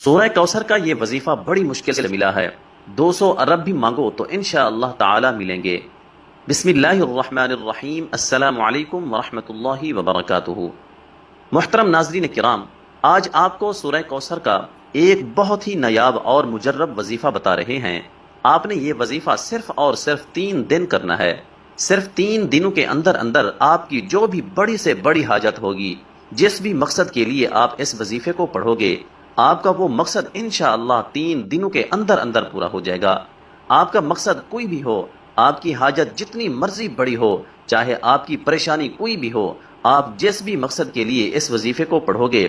سورہ کوثر کا یہ وظیفہ بڑی مشکل سے ملا ہے۔ 200 ارب بھی مانگو تو انشاءاللہ تعالی ملیں گے۔ بسم اللہ الرحمن الرحیم۔ السلام علیکم ورحمۃ اللہ وبرکاتہ۔ محترم ناظرین کرام، آج آپ کو سورہ کوثر کا ایک بہت ہی نایاب اور مجرب وظیفہ بتا رہے ہیں۔ آپ نے یہ وظیفہ صرف اور صرف 3 دن کرنا ہے۔ صرف 3 دنوں کے اندر اندر آپ کی جو بھی بڑی سے بڑی حاجت ہوگی، جس بھی مقصد کے لیے آپ اس وظیفے کو پڑھو گے، آپ کا وہ مقصد انشاءاللہ 3 دنوں کے اندر اندر پورا ہو جائے گا۔ آپ کا مقصد کوئی بھی ہو، آپ کی حاجت جتنی مرضی بڑی ہو، چاہے آپ کی پریشانی کوئی بھی ہو، آپ جس بھی مقصد کے لیے اس وظیفے کو پڑھو گے،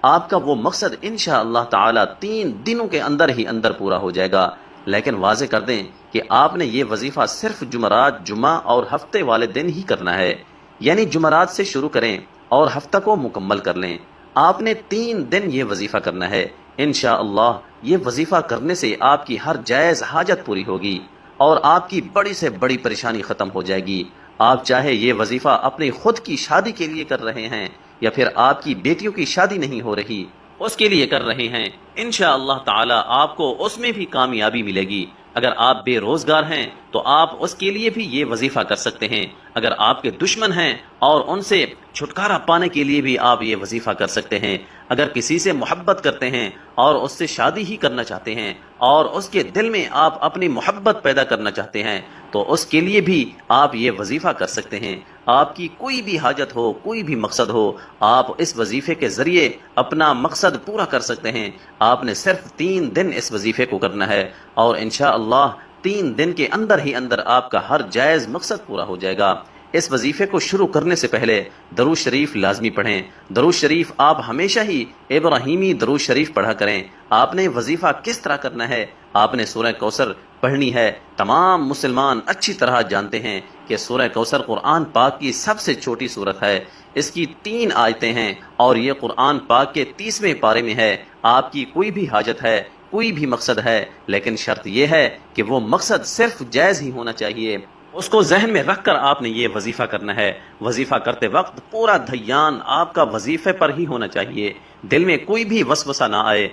آپ کا وہ مقصد انشاءاللہ تعالی 3 دنوں کے اندر ہی اندر پورا ہو جائے گا۔ لیکن واضح کر دیں کہ آپ نے یہ وظیفہ صرف جمعرات، جمعہ اور ہفتے والے دن ہی کرنا ہے، یعنی جمعرات سے شروع کریں اور ہفتہ کو مکمل کر لیں۔ آپ نے 3 دن یہ وظیفہ کرنا ہے۔ انشاءاللہ یہ وظیفہ کرنے سے آپ کی ہر جائز حاجت پوری ہوگی اور آپ کی بڑی سے بڑی پریشانی ختم ہو جائے گی۔ آپ چاہے یہ وظیفہ اپنی خود کی شادی کے لیے کر رہے ہیں یا پھر آپ کی بیٹیوں کی شادی نہیں ہو رہی، اس کے لیے کر رہے ہیں، انشاءاللہ تعالی آپ کو اس میں بھی کامیابی ملے گی۔ اگر آپ بے روزگار ہیں تو آپ اس کے لیے بھی یہ وظیفہ کر سکتے ہیں۔ اگر آپ کے دشمن ہیں اور ان سے چھٹکارا پانے کے لیے بھی آپ یہ وظیفہ کر سکتے ہیں۔ اگر کسی سے محبت کرتے ہیں اور اس سے شادی ہی کرنا چاہتے ہیں اور اس کے دل میں آپ اپنی محبت پیدا کرنا چاہتے ہیں تو اس کے لیے بھی آپ یہ وظیفہ کر سکتے ہیں۔ آپ کی کوئی بھی حاجت ہو، کوئی بھی مقصد ہو، آپ اس وظیفے کے ذریعے اپنا مقصد پورا کر سکتے ہیں۔ آپ نے صرف 3 دن اس وظیفے کو کرنا ہے اور انشاءاللہ 3 دن کے اندر ہی اندر آپ کا ہر جائز مقصد پورا ہو جائے گا۔ اس وظیفے کو شروع کرنے سے پہلے درود شریف لازمی پڑھیں۔ درود شریف آپ ہمیشہ ہی ابراہیمی درود شریف پڑھا کریں۔ آپ نے وظیفہ کس طرح کرنا ہے؟ آپ نے سورہ کوثر پڑھنی ہے۔ تمام مسلمان اچھی طرح جانتے ہیں کہ سورہ کوثر قرآن پاک کی سب سے چھوٹی سورت ہے۔ اس کی 3 آیتیں ہیں اور یہ قرآن پاک کے 30ویں پارے میں ہے۔ آپ کی کوئی بھی حاجت ہے، کوئی بھی مقصد ہے، لیکن شرط یہ ہے کہ وہ مقصد صرف جائز ہی ہونا چاہیے۔ اس کو ذہن میں رکھ کر آپ نے یہ وظیفہ کرنا ہے۔ وظیفہ کرتے وقت پورا دھیان آپ کا وظیفے پر ہی ہونا چاہیے، دل میں کوئی بھی وسوسہ نہ آئے۔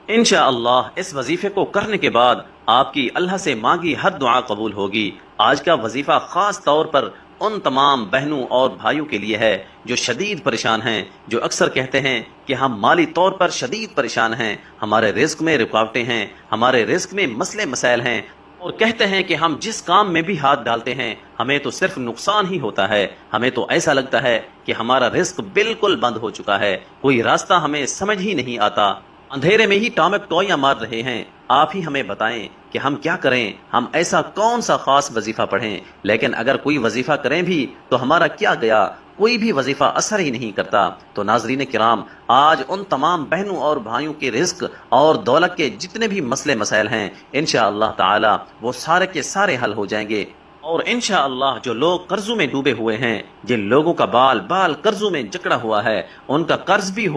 انشاءاللہ اس وظیفے کو کرنے کے بعد آپ کی اللہ سے مانگی ہر دعا قبول ہوگی۔ آج کا وظیفہ خاص طور پر ان تمام بہنوں اور بھائیوں کے لیے ہے جو شدید پریشان ہیں، جو اکثر کہتے ہیں کہ ہم مالی طور پر شدید پریشان ہیں، ہمارے رزق میں رکاوٹیں ہیں، ہمارے رزق میں مسئلے مسائل ہیں، اور کہتے ہیں کہ ہم جس کام میں بھی ہاتھ ڈالتے ہیں ہمیں تو صرف نقصان ہی ہوتا ہے، ہمیں تو ایسا لگتا ہے کہ ہمارا رزق بالکل بند ہو چکا ہے، کوئی راستہ ہمیں سمجھ ہی نہیں آتا، اندھیرے میں ہی ٹامک ٹوئیاں مار رہے ہیں۔ آپ ہی ہمیں بتائیں کہ ہم کیا کریں، ہم ایسا کون سا خاص وظیفہ پڑھیں؟ لیکن اگر کوئی وظیفہ کریں بھی تو ہمارا کیا گیا، کوئی بھی وظیفہ اثر ہی نہیں کرتا۔ تو ناظرین کرام، آج ان تمام بہنوں اور بھائیوں کے رزق اور دولت کے جتنے بھی مسئلے مسائل ہیں، انشاءاللہ تعالی وہ سارے کے سارے حل ہو جائیں گے۔ اور انشاءاللہ جو لوگ قرضوں میں ڈوبے ہوئے ہیں، جن لوگوں کا بال بال قرضوں میں جکڑا ہوا ہے، ان کا قرض بھی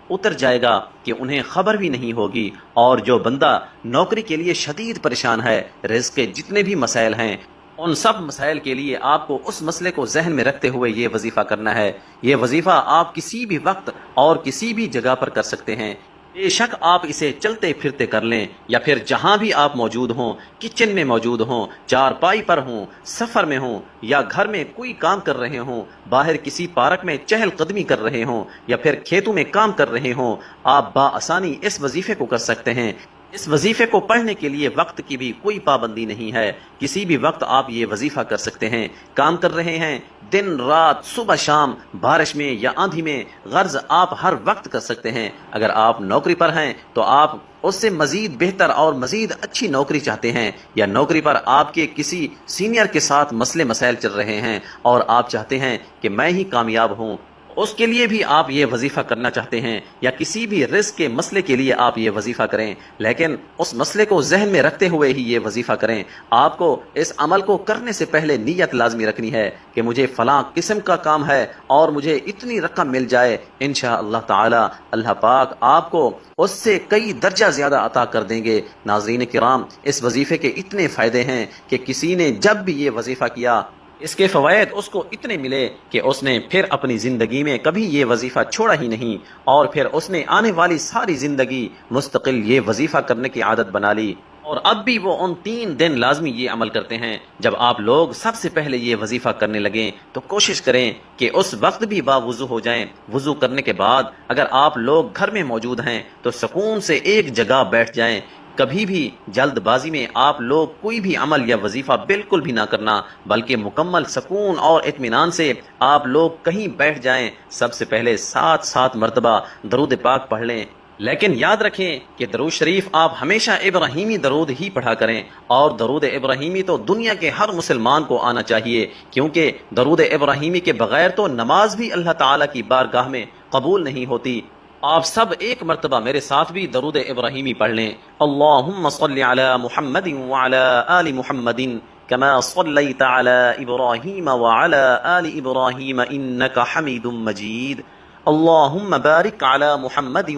اتر جائے گا کہ انہیں خبر بھی نہیں ہوگی۔ اور جو بندہ نوکری کے لیے شدید پریشان ہے، رزق کے جتنے بھی مسائل ہیں، ان سب مسائل کے لیے آپ کو اس مسئلے کو ذہن میں رکھتے ہوئے یہ وظیفہ کرنا ہے۔ یہ وظیفہ آپ کسی بھی وقت اور کسی بھی جگہ پر کر سکتے ہیں۔ بے شک آپ اسے چلتے پھرتے کر لیں یا پھر جہاں بھی آپ موجود ہوں، کچن میں موجود ہوں، چارپائی پر ہوں، سفر میں ہوں، یا گھر میں کوئی کام کر رہے ہوں، باہر کسی پارک میں چہل قدمی کر رہے ہوں، یا پھر کھیتوں میں کام کر رہے ہوں، آپ بآسانی اس وظیفے کو کر سکتے ہیں۔ اس وظیفے کو پڑھنے کے لیے وقت کی بھی کوئی پابندی نہیں ہے، کسی بھی وقت آپ یہ وظیفہ کر سکتے ہیں۔ کام کر رہے ہیں، دن رات، صبح شام، بارش میں یا آندھی میں، غرض آپ ہر وقت کر سکتے ہیں۔ اگر آپ نوکری پر ہیں تو آپ اس سے مزید بہتر اور مزید اچھی نوکری چاہتے ہیں، یا نوکری پر آپ کے کسی سینئر کے ساتھ مسئلے مسائل چل رہے ہیں اور آپ چاہتے ہیں کہ میں ہی کامیاب ہوں، اس کے لیے بھی آپ یہ وظیفہ کرنا چاہتے ہیں، یا کسی بھی رزق کے مسئلے کے لیے آپ یہ وظیفہ کریں، لیکن اس مسئلے کو ذہن میں رکھتے ہوئے ہی یہ وظیفہ کریں۔ آپ کو اس عمل کو کرنے سے پہلے نیت لازمی رکھنی ہے کہ مجھے فلاں قسم کا کام ہے اور مجھے اتنی رقم مل جائے، انشاءاللہ تعالی اللہ پاک آپ کو اس سے کئی درجہ زیادہ عطا کر دیں گے۔ ناظرین کرام، اس وظیفے کے اتنے فائدے ہیں کہ کسی نے جب بھی یہ وظیفہ کیا اس کے فوائد اس کو اتنے ملے کہ اس نے پھر اپنی زندگی میں کبھی یہ وظیفہ چھوڑا ہی نہیں، اور پھر اس نے آنے والی ساری زندگی مستقل یہ وظیفہ کرنے کی عادت بنا لی، اور اب بھی وہ ان 3 دن لازمی یہ عمل کرتے ہیں۔ جب آپ لوگ سب سے پہلے یہ وظیفہ کرنے لگیں تو کوشش کریں کہ اس وقت بھی باوضو ہو جائیں۔ وضو کرنے کے بعد اگر آپ لوگ گھر میں موجود ہیں تو سکون سے ایک جگہ بیٹھ جائیں۔ کبھی بھی جلد بازی میں آپ لوگ کوئی بھی عمل یا وظیفہ بالکل بھی نہ کرنا، بلکہ مکمل سکون اور اطمینان سے آپ لوگ کہیں بیٹھ جائیں۔ سب سے پہلے 7 مرتبہ درود پاک پڑھ لیں، لیکن یاد رکھیں کہ درود شریف آپ ہمیشہ ابراہیمی درود ہی پڑھا کریں، اور درود ابراہیمی تو دنیا کے ہر مسلمان کو آنا چاہیے، کیونکہ درود ابراہیمی کے بغیر تو نماز بھی اللہ تعالیٰ کی بارگاہ میں قبول نہیں ہوتی۔ آپ سب ایک مرتبہ میرے ساتھ بھی درود ابراہیمی پڑھ لیں۔ اللہم صلی علی محمد وعلی آل محمد کما صلیت علی ابراہیم وعلی آل ابراہیم انک حمید مجید۔ اللہم بارک علی محمد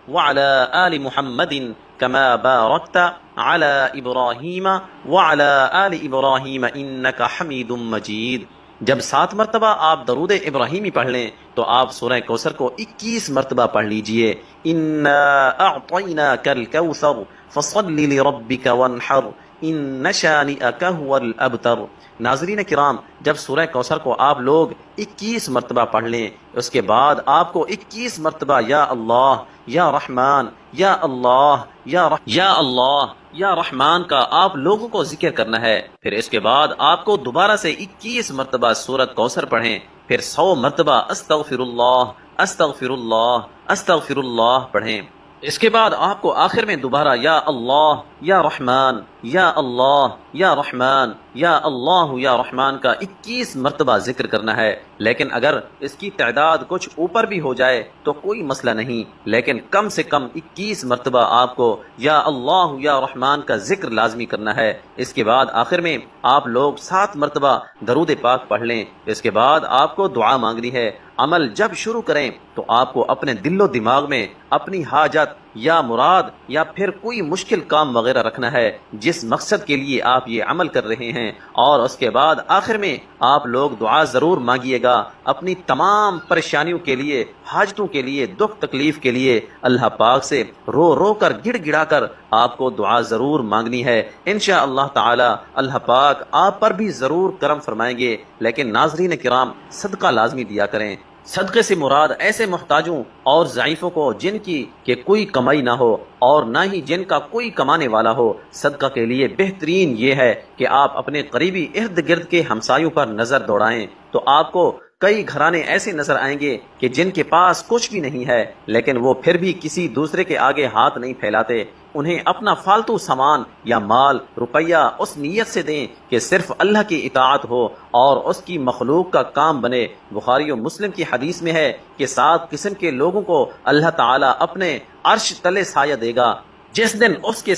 وعلی آل محمد کما بارکت علی ابراہیم وعلی آل ابراہیم انک حمید مجید۔ جب 7 مرتبہ آپ درود ابراہیمی پڑھ لیں تو آپ سورہ کوثر کو 21 مرتبہ پڑھ لیجئے۔ انا اعطیناک الکوثر فصل لربک وانحر ان شانئک هو الابتر۔ ناظرین کرام، جب سورہ کوثر کو آپ لوگ 21 مرتبہ پڑھ لیں، اس کے بعد آپ کو 21 مرتبہ یا اللہ یا رحمان یا اللہ یا رحمان کا آپ لوگوں کو ذکر کرنا ہے۔ پھر اس کے بعد آپ کو دوبارہ سے 21 مرتبہ سورۃ کوثر پڑھیں، پھر 100 مرتبہ استغفر اللہ استغفر اللہ استغفر اللہ پڑھیں۔ اس کے بعد آپ کو آخر میں دوبارہ یا اللہ یا رحمان یا اللہ یا رحمان یا اللہ یا رحمان کا 21 مرتبہ ذکر کرنا ہے۔ لیکن اگر اس کی تعداد کچھ اوپر بھی ہو جائے تو کوئی مسئلہ نہیں، لیکن کم سے کم 21 مرتبہ آپ کو یا اللہ یا رحمان کا ذکر لازمی کرنا ہے۔ اس کے بعد آخر میں آپ لوگ 7 مرتبہ درود پاک پڑھ لیں۔ اس کے بعد آپ کو دعا مانگنی ہے۔ عمل جب شروع کریں تو آپ کو اپنے دل و دماغ میں اپنی حاجت یا مراد یا پھر کوئی مشکل کام وغیرہ رکھنا ہے جس مقصد کے لیے آپ یہ عمل کر رہے ہیں، اور اس کے بعد آخر میں آپ لوگ دعا ضرور مانگیے گا اپنی تمام پریشانیوں کے لیے، حاجتوں کے لیے، دکھ تکلیف کے لیے۔ اللہ پاک سے رو رو کر گڑ گڑا کر آپ کو دعا ضرور مانگنی ہے۔ انشاءاللہ تعالی اللہ پاک آپ پر بھی ضرور کرم فرمائیں گے۔ لیکن ناظرین کرام، صدقہ لازمی دیا کریں۔ صدقے سے مراد ایسے محتاجوں اور ضعیفوں کو جن کی کہ کوئی کمائی نہ ہو اور نہ ہی جن کا کوئی کمانے والا ہو۔ صدقہ کے لیے بہترین یہ ہے کہ آپ اپنے قریبی ارد گرد کے ہمسایوں پر نظر دوڑائیں، تو آپ کو کئی گھرانے ایسے نظر آئیں گے کہ جن کے پاس کچھ بھی نہیں ہے، لیکن وہ پھر بھی کسی دوسرے کے آگے ہاتھ نہیں پھیلاتے۔ انہیں اپنا فالتو سامان یا مال روپیہ اس نیت سے دیں کہ صرف اللہ کی اطاعت ہو اور اس کی مخلوق کا کام بنے۔ بخاری و مسلم کی حدیث میں ہے کہ 7 قسم کے لوگوں کو اللہ تعالیٰ اپنے عرش تلے سایہ دے گا، جس دن اس کے